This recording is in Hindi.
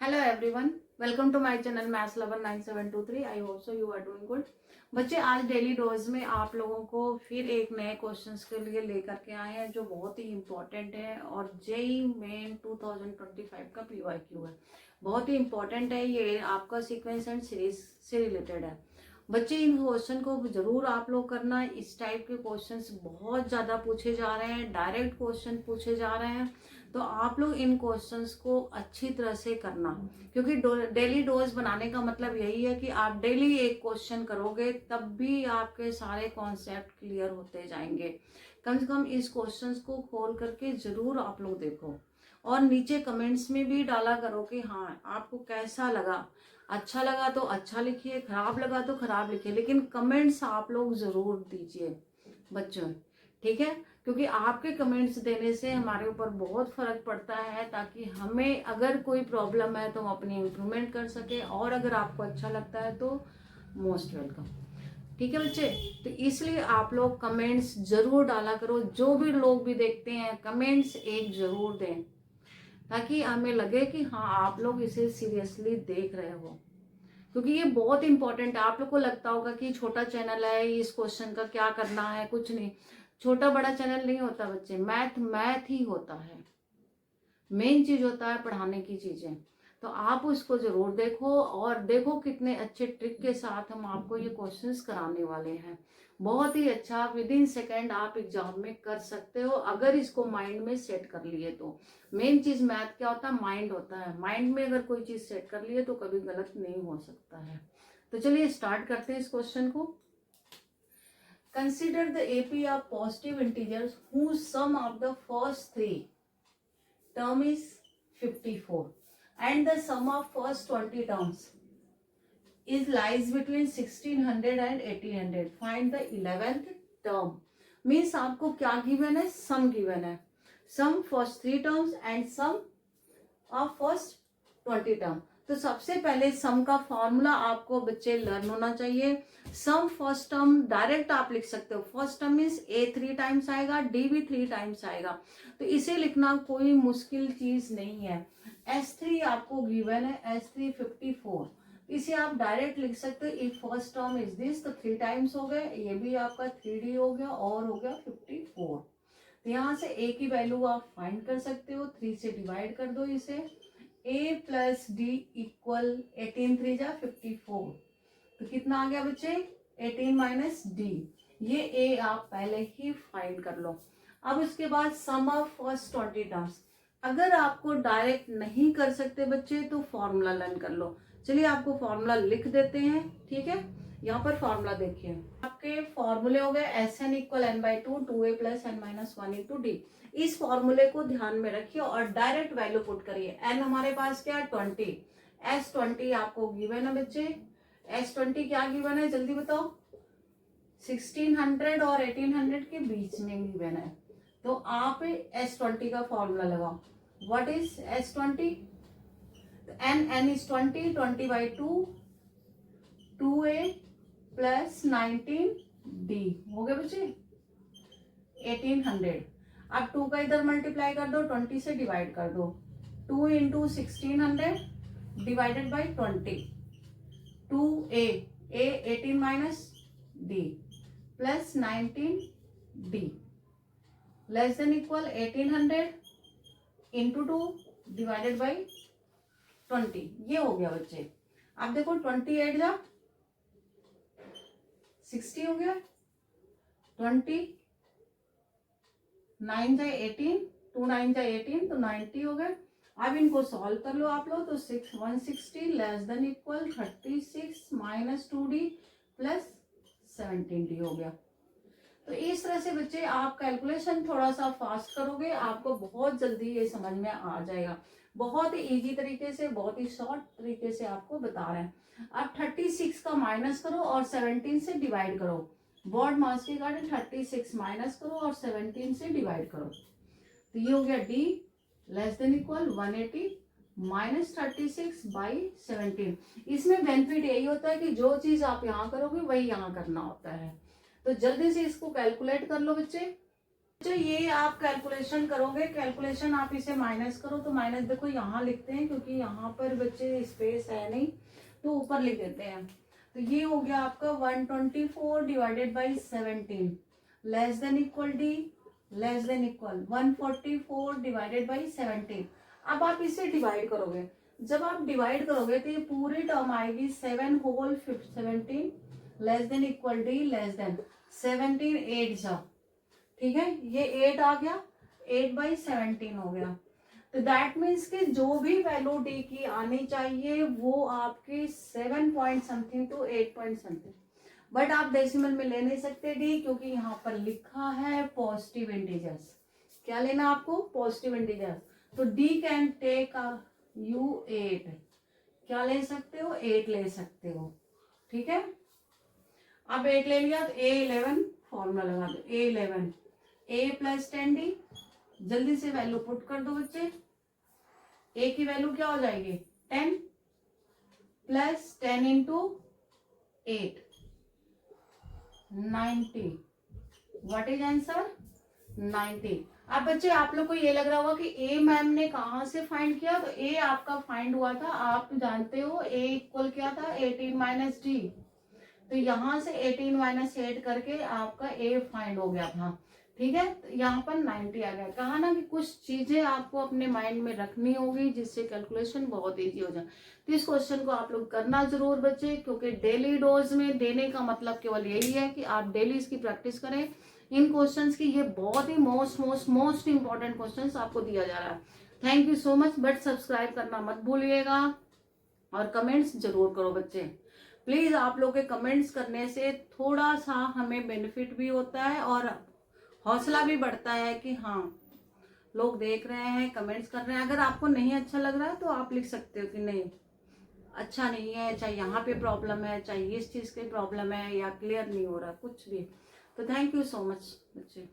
Hello everyone, welcome to my channel maths lover 9723। I hope so you are doing good. बच्चे, आज डेली डोज में आप लोगों को फिर एक नए क्वेश्चंस के लिए लेकर के आए हैं जो बहुत ही इम्पोर्टेंट है और जेई मेन 2025 का पीवाईक्यू है। बहुत ही इम्पोर्टेंट है, ये आपका सीक्वेंस एंड सीरीज से रिलेटेड है। बच्चे, इन क्वेश्चन को जरूर आप लोग करना। इस टाइप के क्वेश्चंस बहुत ज़्यादा पूछे जा रहे हैं, डायरेक्ट क्वेश्चन पूछे जा रहे हैं, तो आप लोग इन क्वेश्चंस को अच्छी तरह से करना। क्योंकि डेली डोज बनाने का मतलब यही है कि आप डेली एक क्वेश्चन करोगे तब भी आपके सारे कॉन्सेप्ट क्लियर होते जाएंगे। कम से कम इस क्वेश्चंस को खोल करके जरूर आप लोग देखो और नीचे कमेंट्स में भी डाला करो कि हाँ आपको कैसा लगा। अच्छा लगा तो अच्छा लिखिए, खराब लगा तो खराब लिखिए, लेकिन कमेंट्स आप लोग जरूर दीजिए बच्चों, ठीक है? क्योंकि आपके कमेंट्स देने से हमारे ऊपर बहुत फर्क पड़ता है, ताकि हमें अगर कोई प्रॉब्लम है तो हम अपनी इम्प्रूवमेंट कर सके, और अगर आपको अच्छा लगता है तो मोस्ट वेलकम। ठीक है बच्चे, तो इसलिए आप लोग कमेंट्स जरूर डाला करो। जो भी लोग भी देखते हैं कमेंट्स एक जरूर दें, ताकि हमें लगे कि हाँ आप लोग इसे सीरियसली देख रहे हो। क्योंकि ये बहुत इंपॉर्टेंट है। आप लोग को लगता होगा कि छोटा चैनल है, इस क्वेश्चन का क्या करना है, कुछ नहीं। छोटा बड़ा चैनल नहीं होता बच्चे, मैथ मैथ ही होता है। मेन चीज होता है पढ़ाने की चीजें। तो आप उसको जरूर देखो और देखो कितने अच्छे ट्रिक के साथ हम आपको ये क्वेश्चंस कराने वाले हैं। बहुत ही अच्छा, विद इन सेकेंड आप एग्जाम में कर सकते हो अगर इसको माइंड में सेट कर लिए तो। मेन चीज मैथ क्या होता है, माइंड होता है। माइंड में अगर कोई चीज सेट कर लिए तो कभी गलत नहीं हो सकता है। तो चलिए स्टार्ट करते हैं इस क्वेश्चन को। Consider the AP of positive integers whose sum of the first three term is 54 and the sum of first 20 terms is lies between 1600 and 1800. Find the 11th term. Means आपको क्या गिवन है, सम गिवन है। Sum first 3 terms and sum of first 20 term. तो सबसे पहले सम का फॉर्मूला आपको बच्चे लर्न होना चाहिए। सम फर्स्ट टर्म डायरेक्ट आप लिख सकते हो। फर्स्ट टर्म मीन्स ए 3 टाइम्स आएगा, डी भी 3 टाइम्स आएगा, तो इसे लिखना कोई मुश्किल चीज नहीं है। S3 आपको गिवन है, S3 54, इसे आप डायरेक्ट लिख सकते हो। If first term is this, तो 3 टाइम्स हो गए, ये भी आपका 3D हो गया और हो गया 54। तो यहाँ से a की वैल्यू आप फाइंड कर सकते हो। 3 से डिवाइड कर दो इसे। a प्लस डी इक्वल 18 3 जा 54, तो कितना आ गया बच्चे, 18 माइनस डी। ये a आप पहले ही फाइंड कर लो। अब उसके बाद सम ऑफ फर्स्ट 20 टर्म्स। अगर आपको डायरेक्ट नहीं कर सकते बच्चे तो फॉर्मूला लर्न कर लो। चलिए आपको फॉर्मूला लिख देते हैं, ठीक है? यहाँ पर फॉर्मूला देखिए, आपके फॉर्मूले हो गए S n equal n by two, 2a plus n minus 1 into d. इस फॉर्मूले को ध्यान में रखिए और डायरेक्ट वैल्यू पुट करिए। एन हमारे पास क्या है, 20। S20 आपको गिवन है बच्चे। S20 क्या गिवन है, जल्दी बताओ। 1600 और 1800 के बीच में गिवन है, तो आप S20 का फॉर्मूला लगाओ। What is S20? N is 20, 20 by 2, 2a plus 19d हो गए बच्चे 1800। अब 2 का इधर मल्टीप्लाई कर दो, 20 से डिवाइड कर दो। 2 into 1600 divided by 20, 2a, a 18 minus d plus 19d less than equal 1800 into 2 divided by 20। ये हो गया बच्चे। अब देखो 28 जा 60 हो गया, 20 9 जा 18, 2 9 जा 18, तो 90 हो गए। अब इनको सॉल्व कर लो आप लोग, तो 160 less than equal 36 minus 2d plus 17d हो गया। तो इस तरह से बच्चे आप कैलकुलेशन थोड़ा सा फास्ट करोगे, आपको बहुत जल्दी ये समझ में आ जाएगा। बहुत ही इजी तरीके से, बहुत ही शॉर्ट तरीके से आपको बता रहे हैं। अब 36 का माइनस करो और 17 से डिवाइड करो। बोर्ड मास के कारण 36 माइनस करो और 17 से डिवाइड करो, तो ये हो गया d less than equal 180 minus 36 by 17। इसमें बेनिफिट यही होता है कि जो चीज आप यहाँ करोगे वही यहाँ करना होता है। तो जल्दी से इसको कैलकुलेट कर लो बच्चे। तो ये आप कैलकुलेशन करोगे, कैलकुलेशन आप इसे माइनस करो तो माइनस देखो यहाँ लिखते हैं क्योंकि यहाँ पर बच्चे स्पेस है नहीं तो ऊपर लिख देते हैं। तो ये हो गया आपका 124 divided by 17 less than equal d less than equal 144 divided by 17। अब आप इसे डिवाइड करोगे, जब आप डिवाइड करोगे तो ये पूरी टर्म आएगी 7 whole 17 less than equal d less than 17 8 जा, ठीक है, ये 8 आ गया, 8/17 हो गया। तो दैट मीन्स कि जो भी वैल्यू डी की आनी चाहिए वो आपकी 7 point something two 8 point something, but आप डेसिमल में ले नहीं सकते डी क्योंकि यहाँ पर लिखा है पॉजिटिव इंटीजर्स। क्या लेना आपको? Positive integers. तो डी कैन टेक यू 8, क्या ले सकते हो? 8 ले सकते हो, ठीक है। अब 8 ले लिया तो A11 फॉर्मूला लगा दो, A11 A प्लस 10D, जल्दी से वैल्यू पुट कर दो बच्चे। A की वैल्यू क्या हो जाएगी? 10 plus 10 into 8 90। What is answer? 90। अब बच्चे आप लोग को ये लग रहा होगा कि A मैम ने कहाँ से फाइंड किया, तो A आपका फाइंड हुआ था, आप जानते हो A इक्वल क्या था? 18 माइनस डी। तो यहाँ से 18 माइनस 8 करके आपका A फाइंड हो गया था, ठीक है। तो यहाँ पर 90 आ गया। कहा ना कि कुछ चीजें आपको अपने माइंड में रखनी होगी जिससे कैलकुलेशन बहुत इजी हो जाए। तो इस क्वेश्चन को आप लोग करना जरूर बच्चे, क्योंकि डेली डोज में देने का मतलब केवल यही है कि आप डेली इसकी प्रैक्टिस करें। इन क्वेश्चंस की ये बहुत ही मोस्ट इंपॉर्टेंट क्वेश्चंस आपको दिया जा रहा है। Thank you so much. But subscribe करना मत भूलिएगा और कमेंट्स जरूर करो बच्चे प्लीज। आप लोग के कमेंट्स करने से थोड़ा सा हमें बेनिफिट भी होता है और हौसला भी बढ़ता है कि हाँ लोग देख रहे हैं, कमेंट्स कर रहे हैं। अगर आपको नहीं अच्छा लग रहा है तो आप लिख सकते हो कि नहीं अच्छा नहीं है, चाहे यहाँ पे प्रॉब्लम है, चाहे इस चीज़ की प्रॉब्लम है, या क्लियर नहीं हो रहा कुछ भी। तो थैंक यू सो मच बच्चे।